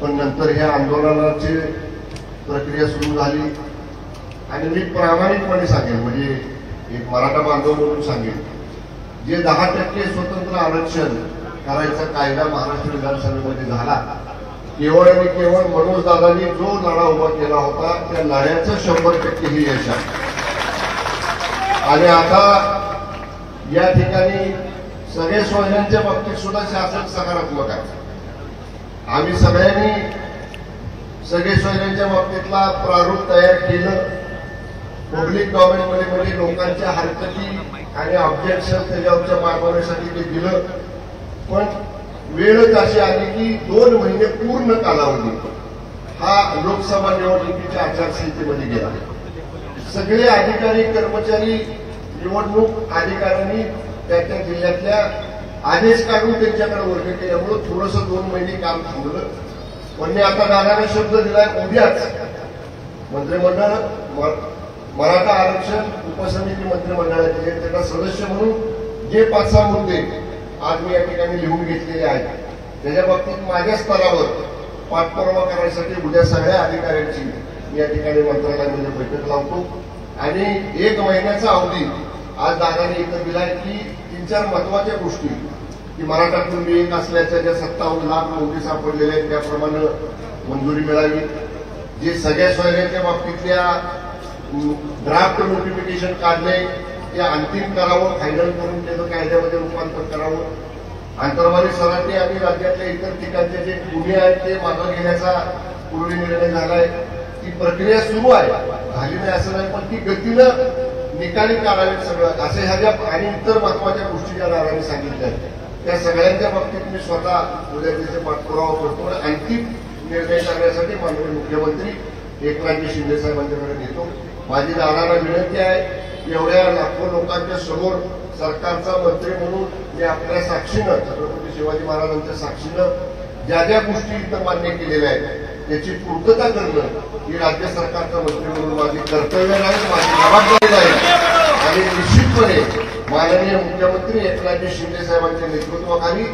पण नंतर ह्या आंदोलनाची प्रक्रिया सुरू झाली आणि मी प्रामाणिकपणे सांगेन, म्हणजे एक मराठा बांधव म्हणून सांगेन, जे 10% स्वतंत्र आरक्षण करायचा कायदा महाराष्ट्र विधानसभेमध्ये झाला, केवळ आणि केवळ मनोजदादांनी जो लढा उभा केला होता त्या लढ्याचं 100% हे यश आहे. आणि आता या ठिकाणी सगळे सोयऱ्यांच्या बाबतीत सुद्धा शासन सकारात्मक आहे. आम्ही सगळ्यांनी सगळे सोयऱ्यांच्या बाबतीतला प्रारूप तयार केलं. पब्लिक डॉमेनमध्ये म्हणजे लोकांच्या हरकती आणि ऑब्जेक्शन त्याच्यावरच्या मागवण्यासाठी ते दिलं. पण वेळच अशी आली की 2 महिने पूर्ण कालावधी हा लोकसभा निवडणुकीच्या आचारसंहितेमध्ये गेला. सगळे अधिकारी कर्मचारी निवडणूक अधिकाऱ्यांनी त्या जिल्ह्यातल्या आदेश काढून त्यांच्याकडे वर्ग केल्यामुळं थोडंसं 2 महिने काम थांबलं. पण मी आता दादाने शब्द दिलाय, उद्याच मंत्रिमंडळ मराठा आरक्षण उपसमिती मंत्रिमंडळाचे त्याचा सदस्य म्हणून जे 5-6 मुद्दे आज मी या ठिकाणी लिहून घेतलेले आहेत त्याच्या बाबतीत माझ्या स्तरावर पाठपुरावा करण्यासाठी उद्या सगळ्या अधिकाऱ्यांची मी या ठिकाणी मंत्रालयामध्ये बैठक लावतो. आणि 1 महिन्याचा अवधी आज दादाने इथं दिलाय की 3-4 महत्वाच्या गोष्टी की मराठा कुणबी एक असल्याच्या ज्या 57 लाख नोंदी सापडलेल्या आहेत त्याप्रमाणे मंजुरी मिळावी. जे सगळ्या सोयऱ्यांच्या बाबतीतल्या ड्राफ्ट नोटिफिकेशन काढले ते अंतिम करावं, फायनल करून त्याचं कायद्यामध्ये रूपांतर करावं. आंतरवाली सराठी आणि राज्यातल्या इतर ठिकाणचे जे गुन्हे आहेत ते मागे घेण्याचा पूर्वी निर्णय झालाय. ती प्रक्रिया सुरू आहे, झाली नाही असं नाही, पण ती गतीनं निकाली काढावेत सगळं असे ह्या ज्या आणि इतर महत्वाच्या गोष्टी ज्या दादांनी सांगितल्या त्या सगळ्यांच्या बाबतीत मी स्वतः उद्या त्याचे पाठपुरावा करतो आणि अंतिम निर्णय करण्यासाठी माननीय मुख्यमंत्री एकनाथ शिंदे साहेबांच्याकडे देतो. माझी दादांना विनंती आहे की एवढ्या लाखो लोकांच्या समोर सरकारचा मंत्री म्हणून मी आपल्या साक्षीनं छत्रपती शिवाजी महाराजांच्या साक्षीनं ज्या ज्या गोष्टी इथं मान्य केलेल्या आहेत त्याची पूर्तता करणं ही राज्य सरकारचा मंत्री म्हणून माझी कर्तव्य नाही, माझी जबाबदारी आहे. आणि निश्चितपणे माननीय मुख्यमंत्री एकनाथ शिंदे साहेबांच्या नेतृत्वाखाली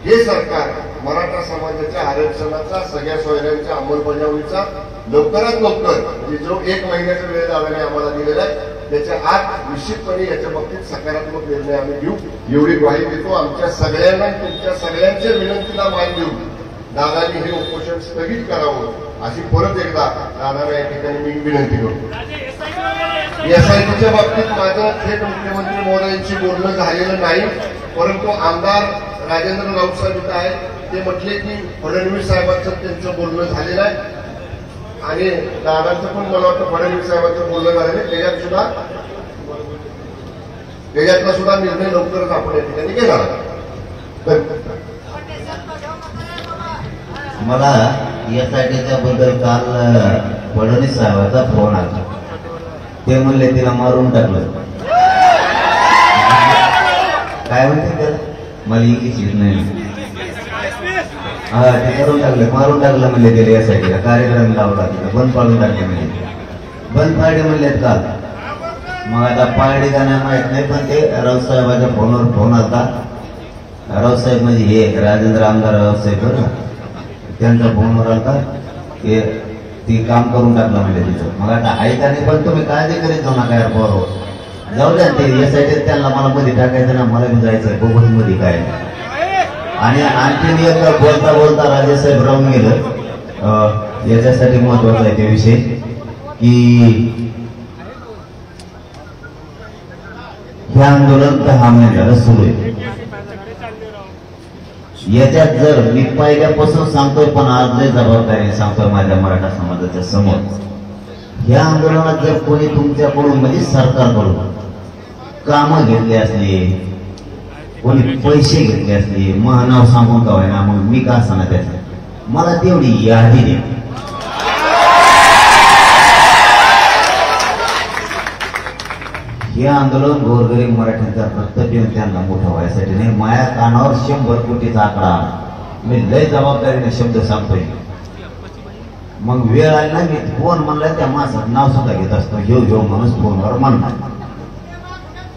हे सरकार मराठा समाजाच्या आरक्षणाचा सगळ्या सोयऱ्यांच्या अंमलबजावणीचा लवकरात लवकर म्हणजे जो 1 महिन्याचा वेळ दाव्याने आम्हाला दिलेला आहे त्याच्या आत निश्चितपणे याच्या बाबतीत सकारात्मक निर्णय आम्ही घेऊ एवढी ग्वाही देतो. आमच्या सगळ्यांना तुमच्या सगळ्यांच्या विनंतीला मान देऊन दादांनी हे उपोषण स्थगित करावं अशी परत एकदा दादांना या ठिकाणी मी विनंती करतो. एसआयटीच्या बाबतीत माझं थेट मुख्यमंत्री महोदयांशी बोलणं झालेलं नाही, परंतु आमदार राजेंद्र राऊत साहेब इथं आहेत ते म्हटले की फडणवीस साहेबांचं त्यांचं बोलणं झालेलं आहे आणि दादांचं पण मला वाटतं फडणवीस साहेबांचं बोलणं झालेलं आहे. त्याच्यातला सुद्धा निर्णय लवकरच आपण या ठिकाणी घेणार. मला यासाठीच्या बद्दल काल फडणवीस साहेबांचा फोन आला. ते म्हणले तिला मारून टाकलं. काय म्हणते त्याला मला इंग्लिश येत नाही. हा ते करून टाकलं, मारून टाकलं म्हणले त्याला. यासाठी कार्यक्रम लावला तिला बंद पाडून टाकले म्हणजे बंद पाडले म्हणलेत काल. मग आता पारडी का नाही माहित नाही, पण ते रावसाहेबाच्या फोनवर फोन आला. रावसाहेब म्हणजे हे राजेंद्र आमदार रावसाहेब बरं, त्यांचा फोनवर आला की ती काम करून टाकलं म्हणजे तिचं. मग आता ऐका नाही, पण तुम्ही काळजी करीत जाऊ नका यार बरोबर. जाऊ द्या ते यासाठी त्यांना मला मध्ये टाकायचं ना, मला बी जायचं बोगस मध्ये काय. आणि आणखीन एक बोलता बोलता राजेसाहेब राहून गेलं. याच्यासाठी महत्वाचा आहे ते विषय की हे आंदोलन 10 महिने झालं सुरू आहे. याच्यात जर मी पहिल्यापासून सांगतोय, पण आज लय जबाबदारीने सांगतोय माझ्या मराठा समाजाच्या समोर, ह्या आंदोलनात जर कोणी तुमच्याकडून म्हणजे सरकारकडून कामं घेतली असली, कोणी पैसे घेतले असले, मग नाव सांगून का होईना, मग मी का सांगा त्याचं, मला तेवढी यादी द्या. हे आंदोलन गोरगरीब मराठ्यांचा रक्त पिऊन त्यांना मोठं व्हायसाठी नाही. माया कानावर 100 कोटीचा आकडा, मी लय जबाबदारीने शब्द सांगतोय. मग वेळ आली ना, मी फोन म्हणलाय त्या माणसाचं नाव सुद्धा घेत असतो, घेऊ माणूस फोनवर म्हणणार.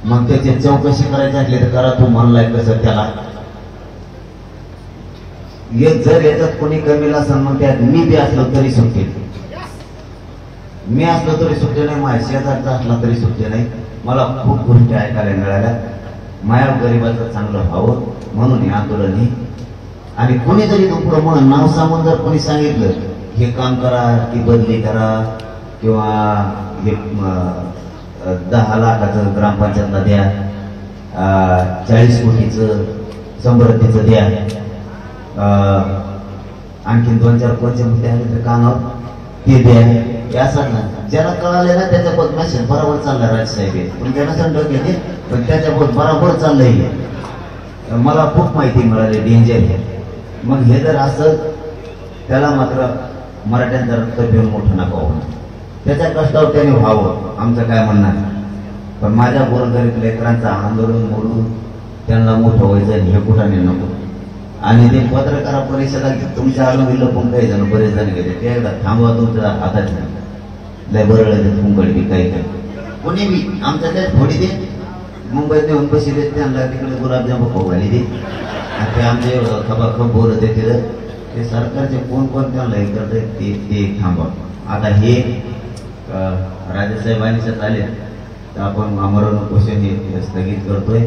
मग त्याची चौकशी करायची असली तर करा, तू म्हणलाय कसं त्याला. जर याच्यात कोणी कमी असेल मग त्यात मी बी असलो तरी सुटते, मी असलो तरी सुटते नाही, माझ्या शेजारचा असला तरी सुटते नाही. मला खूप गोष्टी ऐकायला मिळाल्या. माया गरिबाचं चांगलं व्हावं म्हणून हे आंदोलन आहे. आणि कोणी जरी तुमचं म्हणून नाव सांगून जर कोणी सांगितलं हे काम करा की बदली करा किंवा हे 10 लाखाचं ग्रामपंचायतला द्या, 40 कोटीचं समृद्धीचं द्या, आणखीन 2-4 कोणचे मुद्दे आले तर कानावर ते द्या. असं ना ज्याला कळाले ना त्याच्याबद्दल मेसेज बरोबर चाललाय राजसाहेब, पण त्यांना संडोक घेते, पण त्याच्याबद्दल बरोबर चाललंय. मला खूप माहिती मिळाली डेंजर आहे. मग हे जर असं, त्याला मात्र मराठ्यांचा रक्त पिऊन मोठं नका होणं, त्याच्या कष्टावर त्याने व्हावं आमचं काय म्हणणार. पण माझ्या गोरगरीब लेकरांचं आंदोलन मोडून त्यांना मोठं व्हायचं हे कुठाने नको. आणि ते पत्रकार परिषदा तुमच्या आलो पण काही जण बरेच जण गेले, ते एकदा थांबवा तुमच्या हातात लय बरं मुंबई बी काही कोणी बी आमच्या त्यात थोडी दे मुंबईत नेऊन बशी देत, त्यांना तिकडे गुलाबजाम खाऊ घाली दे. आणि ते आमचे खबाखब बोलत आहे तिथं, ते सरकारचे कोण त्यांना हे करत ते थांबवा. आता हे राजेसाहेबांनी आले तर आपण आमरण उपोषण हे स्थगित करतोय.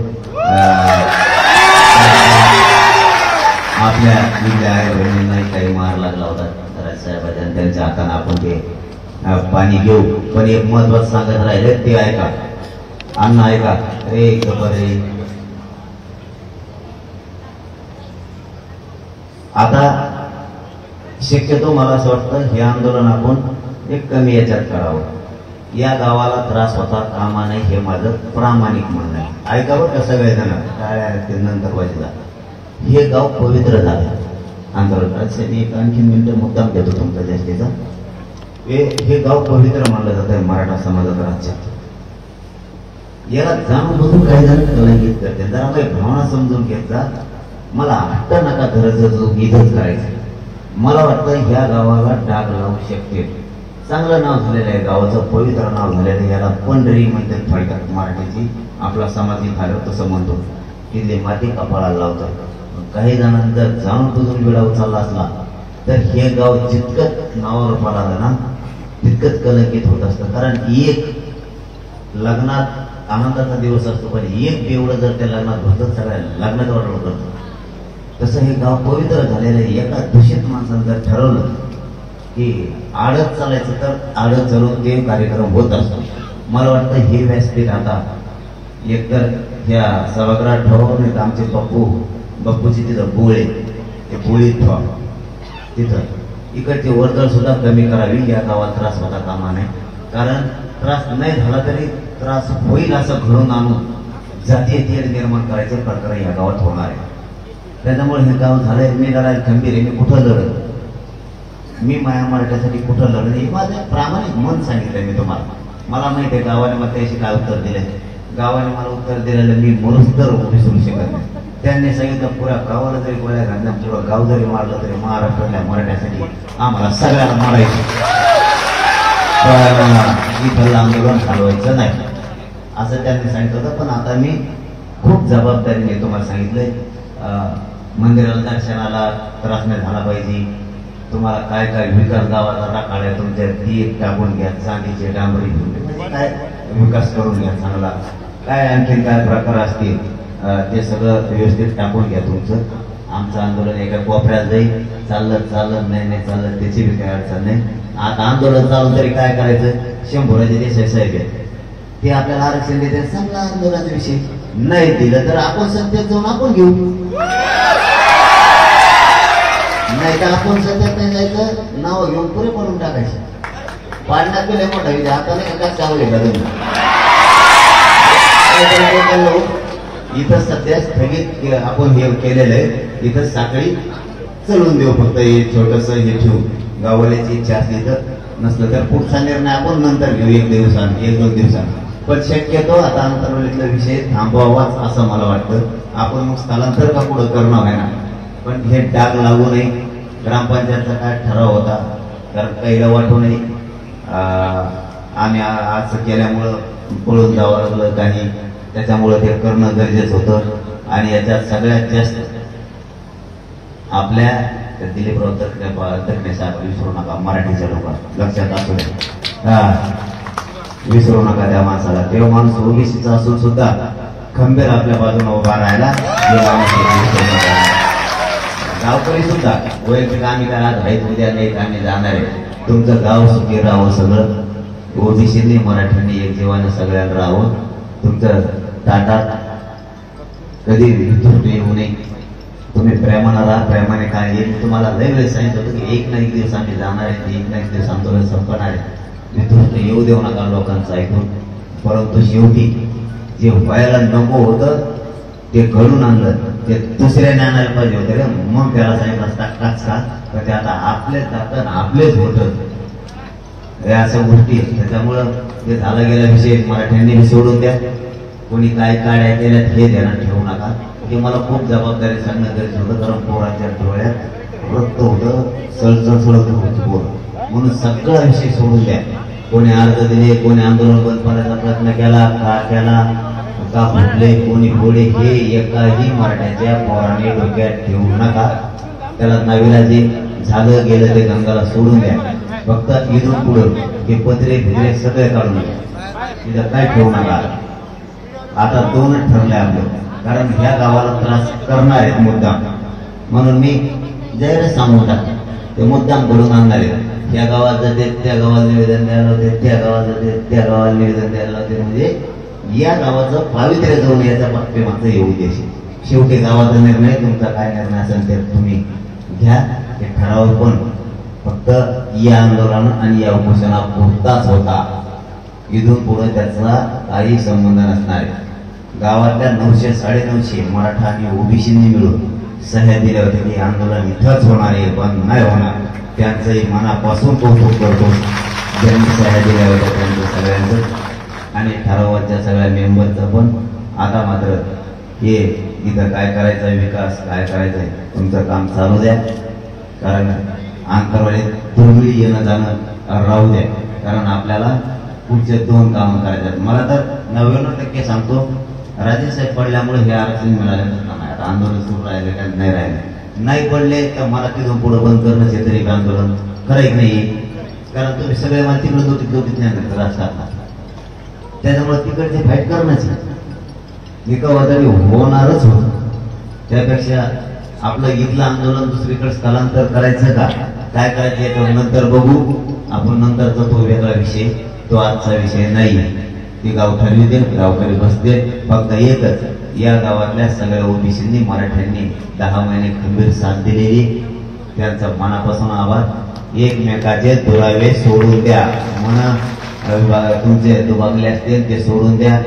आपल्या इथल्या आई बहिणींनाही काही मार लागला होता राजसाहेबांच्या, त्यांच्या हाताने आपण ते पाणी घेऊ. पण एक महत्वाचं सांगत राहिले ते ऐका, अण्णा ऐका रे खबर रे. आता शक्यतो मला असं वाटतं हे आंदोलन आपण एक कमी याच्यात करावं. या गावाला त्रास होता कामा नाही हे माझं प्रामाणिक म्हणणं आहे. ऐका बरं का सगळेजण, काय ते नंतर वाजला. हे गाव पवित्र झालं आंदोलनाचे. मी एक आणखी मिनिटं मुद्दाम घेतो तुमचा जास्तीचा. हे गाव पवित्र मानलं जात आहे मराठा समाजाच्या राज्यात. याला जाणून बघून काही जण कलंकित करते. जरा काही भावना समजून घेतला, मला हट्ट नका धरायचं इथंच करायचं. मला वाटतं ह्या गावाला डाग लावू शकते. चांगलं नाव झालेलं आहे गावाचं, पवित्र नाव झालेलं आहे. याला पंढरी म्हणतात थोडक्यात मराठीची, आपला समाज झालं तसं म्हणतो. तिथले माती कपाळाला लावतात. काही जणांना जर जाणून बुजून वेळा उचलला असला तर हे गाव जितकंच नावावर पडालं ना तितकंच कलंकित होत असतं. कारण एक लग्नात आनंदाचा दिवस असतो, पण एक एवढं जर त्या लग्नात होतं सगळ्या लग्नात वाटलं होतं, तसं हे गाव पवित्र झालेलं आहे. एका दूषित माणसानं जर ठरवलं की आडत चालायचं तर आडत चालून ते कार्यक्रम होत असतो. मला वाटतं हे व्यासपीठ आता एकतर ह्या सभागृहात ठेवावं, नाही तर आमचे बाप्पूची तिथं बोळे ते बोळीत ठेवा. तिथं इकडची वर्दळ सुद्धा कमी करावी. या गावात त्रास होता कामा नये. कारण त्रास नाही झाला तरी त्रास होईल असं घडून आणून जातीय तेढ निर्माण करायचे प्रकार या गावात होणार आहे. त्याच्यामुळे हे गाव झालंय. मी जरा खंबीर आहे. मी कुठं लढत, मी माया मराठ्यासाठी कुठं लढत, हे माझं प्रामाणिक मन सांगितलंय मी तुम्हाला. मला माहिती आहे गावाने मला त्याशी काय उत्तर दिले. गावाने मला उत्तर दिलेलं मी म्हणून तर विसरू शकत नाही. त्यांनी सांगितलं पुऱ्या गावाला जरी गोळ्या घालल्या, पुरं गाव जरी मारलं तरी महाराष्ट्रातल्या मराठ्यासाठी आम्हाला सगळ्याला मारायचं. इथलं आंदोलन चालवायचं नाही. असं त्यांनी सांगितलं होतं. पण आता मी खूप जबाबदारीने तुम्हाला सांगितलंय, मंदिराला दर्शनाला त्रास नाही झाला पाहिजे. तुम्हाला काय काय विकास गावाचा राखाड्या तुमच्या ती टाकून घ्या, चांदीचे डांबरी म्हणजे काय विकास करून घ्या चांगला, काय आणखी काय प्रकार असतील ते सगळं व्यवस्थित टाकून घ्या तुमचं. आमचं आंदोलन एका कोपऱ्यात जाईल, चाललं नाही चाललं त्याची बी काही अडचण नाही. आता आंदोलन चालून तरी काय करायचं, शंभराचे देसाई साहेब आहेत ते आपल्याला आरक्षण देते, चांगला आंदोलनाचा विषय. नाही दिलं तर आपण सत्तेत जाऊन आपण घेऊ, नाही तर आपण सत्यात नाही जायचं, नाव घेऊन पुरे पडून टाकायचे. पाडण्यात गेले मोठा विचार, आता नाही का चावले का तुम्ही. इथं सध्या स्थगित आपण हे केलेलं आहे, इथं साखळी चलवून देऊ, फक्त हे छोटस हे ठेवू. गावाल्याची इच्छा असली तर, नसलं तर पुढचा निर्णय आपण नंतर घेऊ, 1-2 दिवसांनी. पण शक्यतो आता अंतर्वलीतला विषय थांबवावाच असं मला वाटतं. आपण मग स्थलांतर का पुढं करणं आहे ना, पण हे डाग लागू नये. ग्रामपंचायतचा काय ठराव होता, कारण काहीला वाटू नये आम्ही असं केल्यामुळं पळून जावं लागलं काही, त्याच्यामुळं ते करणं गरजेचं होतं. आणि याच्यात सगळ्यात जास्त आपल्या दिलीपराव तर्खडे साहेब विसरू नका, मराठीच्या लोकांना लक्षात असू द्या, विसरू नका त्या माणसाला. तेव्हा माणूस ओबीसीचा असून सुद्धा खंबीर आपल्या बाजूने उभा राहायला, गावकरी सुद्धा वैयक्तिक आम्ही काय आज राहीत उद्या नाही आम्ही जाणार आहे, तुमचं गाव सुखी राहावं, सगळं ओबीसीने मराठ्यांनी एक जीवानं सगळ्यांना राहावं, तुमचं ताटात कधी त्रुटी येऊ नये, तुम्ही प्रेमानं राहा, प्रेमाने काय येईल. तुम्हाला लय वेळेस सांगितलं होतं की एक ना एक दिवस आम्ही जाणार आहे, एक ना एक दिवस आंदोलन संपणार आहे. मी येऊ देऊ नका लोकांचं ऐकून, परंतु शेवटी जे व्हायला नको होतं ते घडून आणलं, ते दुसऱ्याने आणायला पाहिजे होते रे, मग त्याला सांगितलं असता काच का, तर ते आता आपलेच जातात आपलेच होतं. हे अशा गोष्टी त्याच्यामुळं ते झाला गेला विषय मराठ्यांनी सोडून द्या. कोणी काय काड्या केल्यात हे ध्यानात ठेवू नका. हे मला खूप जबाबदारी सांगणं गरजेचं होतं, कारण पोराच्या डोळ्यात रक्त होतं, सळसळ सळत होती पोर, म्हणून सगळा विषय सोडून द्या. कोणी अर्ज दिले, कोणी आंदोलन बंद करण्याचा प्रयत्न केला का फुटले, कोणी घोडे, हे एकाही मराठ्याच्या पोराने डोक्यात ठेवू नका. त्याला नवीला जे झालं गेलं ते गंगाला सोडून द्या. फक्त इथून पुढं हे पत्रे भित्रे सगळे काढून द्या, तिथं काय ठेवू नका. आता 2च ठरले आपलं, कारण ह्या गावाला त्रास करणार आहेत मुद्दाम, म्हणून मी जाहीर सांगून टाकतो ते मुद्दाम घडून आणणार आहेत. या गावात जाते त्या गावाला निवेदन द्यायला होते, त्या गावात जाते त्या गावाला निवेदन द्यायला होते, म्हणजे या गावाचं पावित्र्य जाऊन याच्या पाठीमागचं येऊ दे. शेवटी गावाचा निर्णय, तुमचा काय निर्णय असेल ते तुम्ही घ्या. हे ठराव पण फक्त या आंदोलन आणि या उपोषणापुरताच होता, इथून पुढे त्याचा काही संबंध नसणार आहे. गावातल्या 900-950 मराठा आणि ओबीसींनी मिळून सह्या दिल्या होत्या की आंदोलन इथंच होणार आहे, बंद नाही होणार. त्यांचंही मनापासून कौतुक करतो, ज्यांनी सह्या दिल्या होत्या त्यांचं सगळ्यांचं, आणि ठरावाच्या सगळ्या मेंबरचं पण. आता मात्र हे इथं काय करायचं विकास काय करायचंय तुमचं काम चालू द्या, कारण अंतरवालीत दुर्मिळ येणं जाणं राहू द्या, कारण आपल्याला पुढचे 2 कामं करायचे. मला तर 99% सांगतो, राजेसाहेब पडल्यामुळे हे आरक्षण मिळालं नाही. आता आंदोलन सुरू राहिले काय नाही राहिले, नाही पडले तर मला तिथून पुढे बंद करणं हे तरी आंदोलन करायचं नाही, कारण तुम्ही सगळे मला तिकडे दोघीच नाही राजकारणात, त्याच्यामुळे तिकडचे फाईट करण्याची एका तरी होणारच होत. त्यापेक्षा आपलं इथलं आंदोलन दुसरीकडे स्थलांतर करायचं का काय करायचं याच्यावर नंतर बघू आपण, नंतरचा तो वेगळा विषय, तो आजचा विषय नाही. ती गाव ठरविते, गावकरी बसते. फक्त एकच, या गावातल्या सगळ्या ओबीसींनी मराठ्यांनी 10 महिने खंबीर साथ दिलेली, त्यांचा मनापासून आभार. एकमेकाचे दुरावे सोडून द्या, म्हणा तुमचे दुभागले असतील ते सोडून द्या,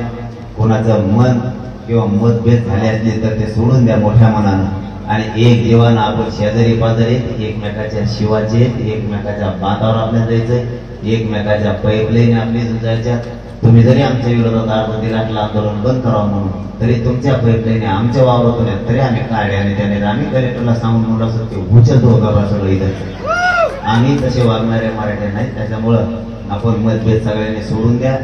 कोणाचं मन किंवा मतभेद झाले असले तर ते सोडून द्या मोठ्या मनानं, आणि एक जीवन आपण शेजारी पाजारी एकमेकाच्या शिवाचे, एकमेकाच्या बांधावर आपल्याला जायचंय, एकमेकाच्या पाईपलाईन आपली जायच्या. तुम्ही जरी आमच्या विरोधात अर्ज दिला आंदोलन बंद करावं म्हणून, तरी तुमच्या पाईपलाईन आमच्या वावरातून आहेत, तरी आम्ही काढले, आणि त्याने आम्ही कलेक्टरला सांगून म्हणलं असं ते उचलतो होता सगळं इथं. आम्ही तसे वागणारे मराठी नाही, त्याच्यामुळं आपण मतभेद सगळ्यांनी सोडून द्या.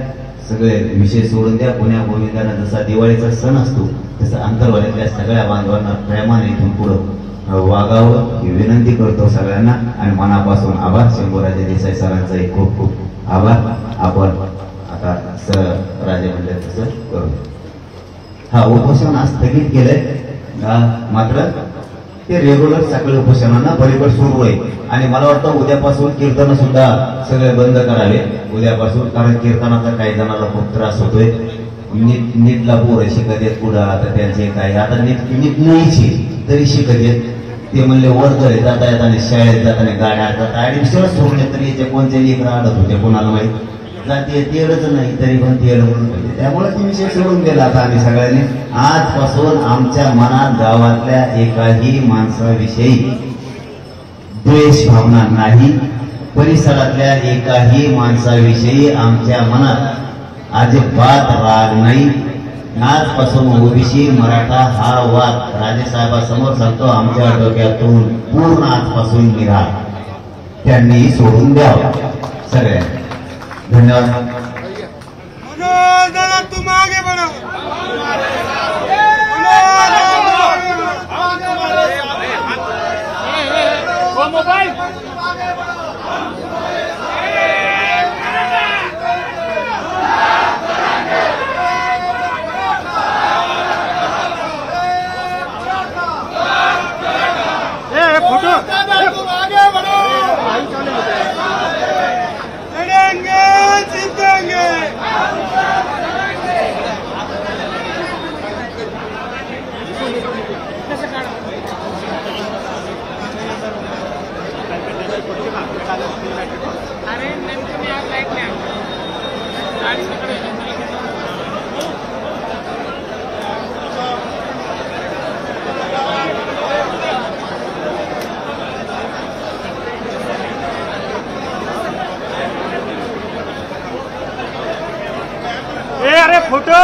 सगळे विषय सोडून द्या. पुण्या गोविंदांना जसा दिवाळीचा सण असतो तसं अंतर्वाल्यातल्या सगळ्या बांधवांना प्रेमाने इथून पुढं वागावं ही विनंती करतो सगळ्यांना. आणि मनापासून आभार. शंभूराजे देसाई सरांचा खूप खूप आभार. आपण आता सर राजे म्हणले तसं करू. हा उपोषण आज स्थगित केलंय, मात्र ते रेग्युलर सगळे उपोषणांना बरोबर सुरू आहे. आणि मला वाटतं उद्यापासून कीर्तन सुद्धा सगळे बंद करावे उद्यापासून, कारण कीर्तनाचा काही जणांना खूप त्रास होतोय. नीटला पोरं शिकत येत पुढं, आता त्यांचे काय आता नीट नाहीची तरी शिकत येत. ते म्हणले वर्ग जाता येताना शाळेत जाताना गाड्या जातात ऍडमिशन सोडले तरी याचे कोणते लेकरं आडत होते कोणाला माहिती जाते तेडच नाही तरी पण तेड म्हणून पाहिजे. त्यामुळे ते विषय सोडून दिला. आता आम्ही सगळ्यांनी आजपासून आमच्या मनात गावातल्या एकाही माणसाविषयी द्वेष भावना नाही, परिसरातल्या एकाही माणसाविषयी आमच्या मनात अजिबात राग नाही. आजपासून ओबीसी मराठा हा वाद राजेसाहेबांसमोर सांगतो आमच्या डोक्यातून पूर्ण आजपासून निघा. त्यांनी सोडून द्यावं सगळ्यांनी. धन्यवाद. तुम आगे बढ़ो. Mobile photo. तुम आगे बढ़ो. लड़ेंगे जीतेंगे. अरे नेमकं मी आज लाईट नाही अरे फोटो.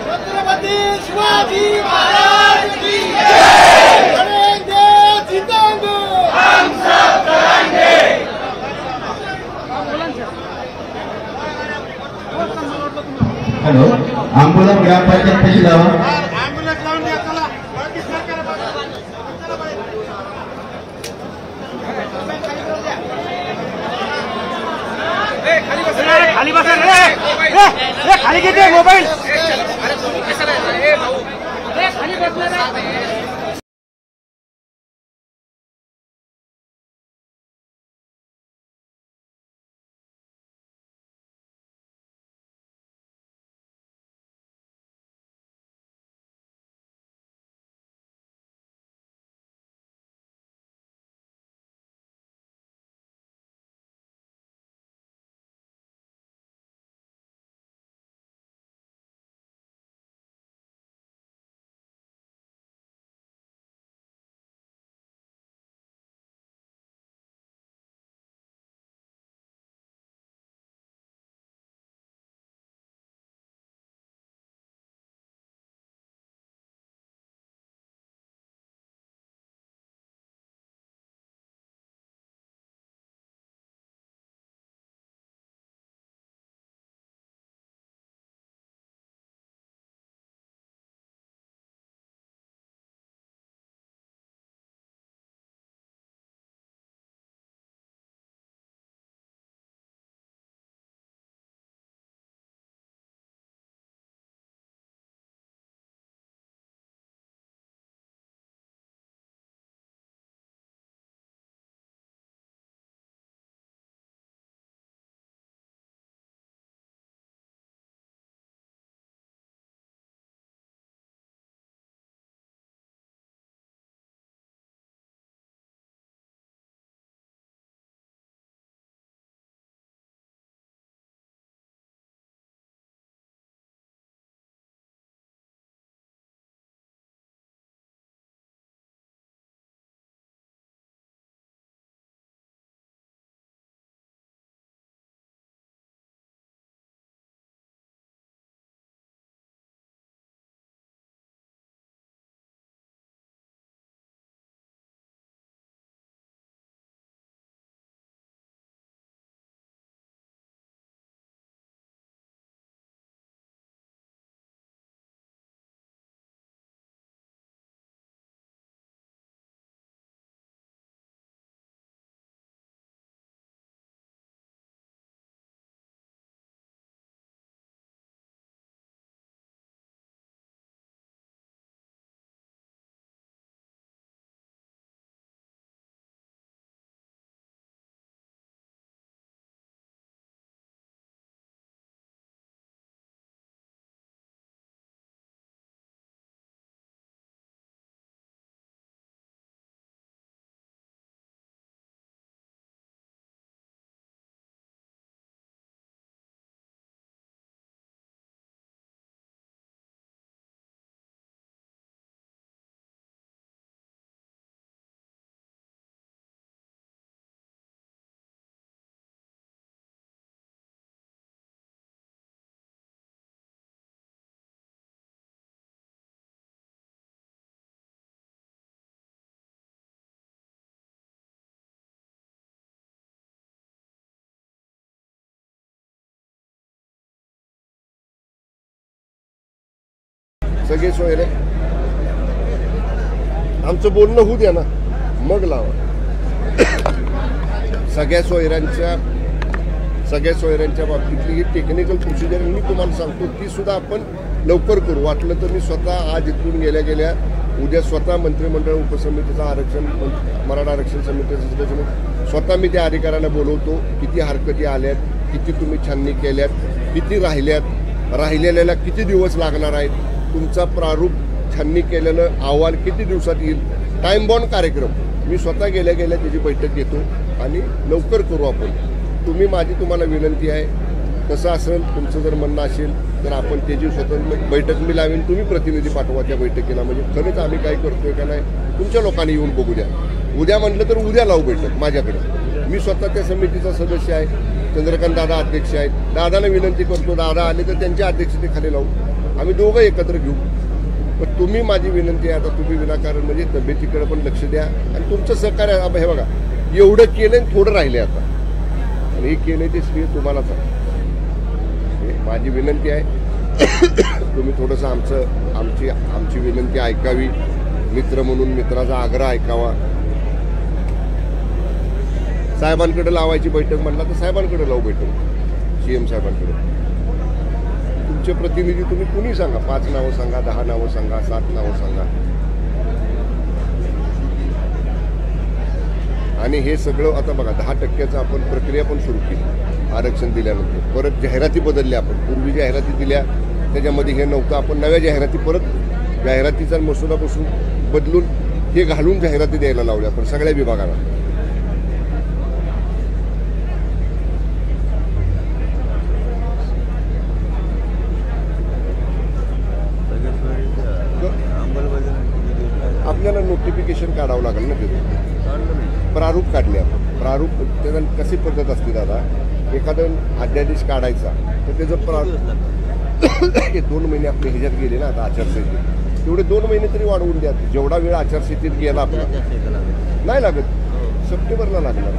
छत्रपती शिवाजी महाराज की जय. लड़ेंगे जीतेंगे. हम सब लड़ेंगे. हॅलो, आंबोला ग्रामपंचायत कशी जावा. ॲम्ब्युलन्स लावून द्या. चला बाकी सरकार खाली बसा रे. खाली घेते मोबाईल. खाली बसला. सगळे सोयरे आमचं बोलणं होऊ द्या ना, मग लावा. सगळ्या सोयऱ्यांच्या बाबतीतली ही टेक्निकल प्रोसिजर मी तुम्हाला सांगतो, ती सुद्धा आपण लवकर करू. वाटलं तर मी स्वतः आज इथून गेल्या उद्या स्वतः मंत्रिमंडळ उपसमितीचं आरक्षण, मराठा आरक्षण समितीचं सदस्य म्हणून स्वतः मी त्या अधिकाऱ्याला बोलवतो. किती हरकती आल्यात, किती तुम्ही छाननी केल्यात, किती राहिल्यात, राहिलेल्याला किती दिवस लागणार आहेत, तुमचा प्रारूप छाननी केलेलं अहवाल किती दिवसात येईल, टाईम बॉन्ड कार्यक्रम मी स्वतः गेल्या त्याची बैठक घेतो आणि लवकर करू आपण. तुम्हाला विनंती आहे, तसं असेल तुमचं जर म्हणणं असेल तर आपण त्याची स्वतंत्र बैठक मी लावेन, तुम्ही प्रतिनिधी पाठवा त्या बैठकीला. म्हणजे खरंच आम्ही काय करतोय का नाही तुमच्या लोकांनी येऊन बघू द्या. उद्या म्हटलं तर उद्या लावू बैठक माझ्याकडे. मी स्वतः त्या समितीचा सदस्य आहे, चंद्रकांत दादा अध्यक्ष आहेत. दादाला विनंती करतो, दादा आले तर त्यांच्या अध्यक्षतेखाली लावू, आम्ही दोघं एकत्र घेऊ. पण तुम्ही माझी विनंती आहे, आता तुम्ही विनाकारण म्हणजे तब्येतीकडे पण लक्ष द्या आणि तुमचं सहकार्य. हे बघा, एवढं केलं थोडं राहिले आता, आणि हे केलं ते श्रेय तुम्हालाच आहे. माझी विनंती आहे तुम्ही थोडंसं आमची विनंती ऐकावी. मित्र म्हणून मित्राचा आग्रह ऐकावा. साहेबांकडे लावायची बैठक म्हटलं तर साहेबांकडे लावू बैठक, CM साहेबांकडे. तुमचे प्रतिनिधी तुम्ही कुणी सांगा, 5 नावं सांगा, 10 नावं सांगा, 7 नावं सांगा. आणि हे सगळं आता बघा 10% आपण प्रक्रिया पण सुरू केली आरक्षण दिल्यानंतर. परत जाहिराती बदलल्या आपण. पूर्वी जाहिराती दिल्या त्याच्यामध्ये हे नव्हतं, आपण नव्या जाहिराती परत जाहिरातीचा मसुदापासून बदलून हे घालून जाहिराती द्यायला लावल्या आपण सगळ्या विभागाला. आपल्याला नोटिफिकेशन काढावं लागेल ना, तिथे प्रारूप काढले आपण. प्रारूप त्याला कशी पद्धत असते दादा, एखादं अध्यादेश काढायचा तर त्याचं प्रारूप हे 2 महिने आपले ह्याच्यात गेले ना आता आचारसंहितेत, तेवढे 2 महिने तरी वाढवून द्या. जेवढा वेळ आचारसंहितेत गेला आपला नाही लागत, सप्टेंबरला लागणार.